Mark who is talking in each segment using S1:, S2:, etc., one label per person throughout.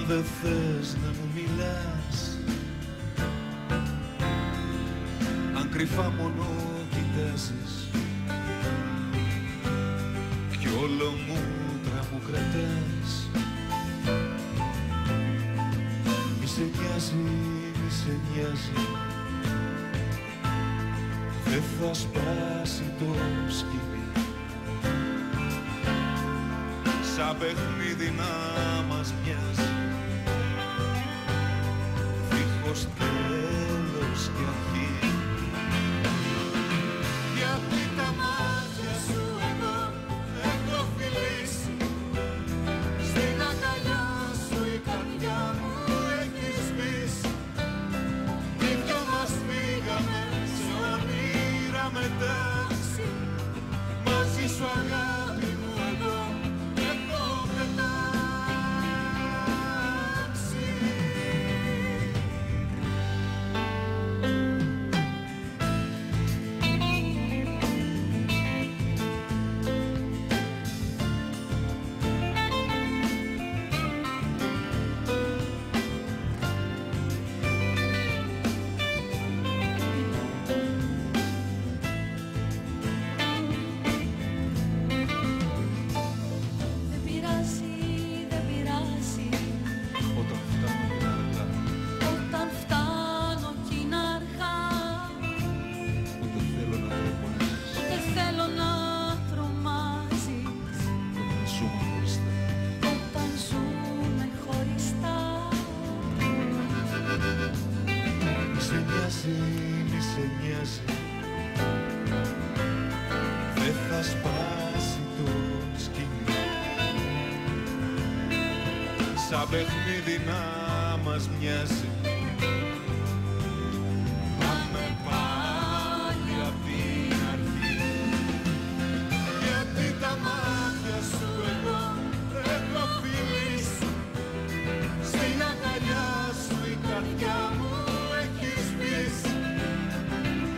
S1: δεν θες να μου μιλάς, αν κρυφά μόνο κοιτάζεις κι όλο μούτρα μου κρατάς, μη σε νοιάζει, μη σε νοιάζει, δεν θα σπάσει το σκηνή, σαν παιχνίδι να μας μοιάζει, δίχως τέλος και αρχή. Γιατί τα μάτια σου εγώ έχω φιλήσει, στην αγκαλιά σου η καρδιά μου έχει σβήσει, οι δυο μας φύγαμε σε όνειρα μετάξι, μαζί σου αγάπη μου εγώ έχω πετάξει. Μη σε νοιάζει, δεν θα σπάσει το σκηνή, σαν παιχνίδι να μας μοιάζει, πάμε πάλι απ' την αρχή. Γιατί τα μάτια σου εγώ έχω φιλήσει, στην αγκαλιά σου η καρδιά μου έχει σβήσει,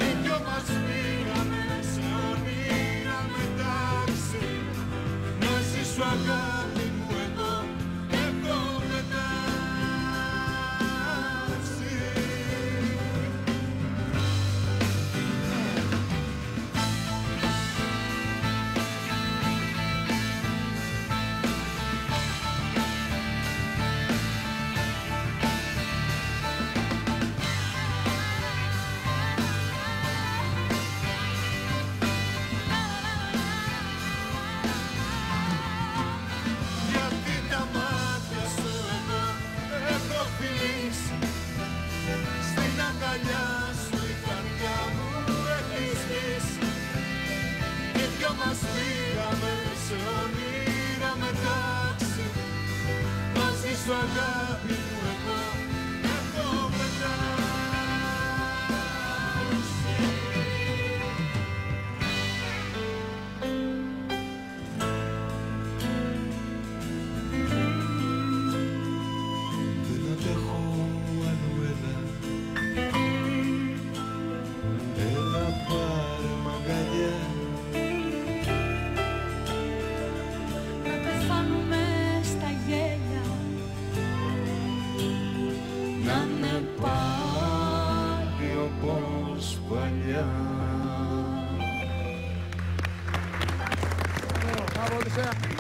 S1: οι δυο μας φύγαμε σε όνειρα μετάξι, μαζί σου αγάπη μου εγώ έχω πετάξει. Στην αγκαλιά σου η καρδιά μου έχει σβήσει, οι δυο μας φύγαμε σε όνειρα μετάξι, μαζί σου αγάπη μου εγώ έχω πετάξει. Δεν αντέχω άλλο, έλα πάρε μ' αγκαλιά,
S2: να πεθάνουμε στα γέλια,
S1: να είναι πάλι όπως παλιά.
S3: Bravo, Odissea.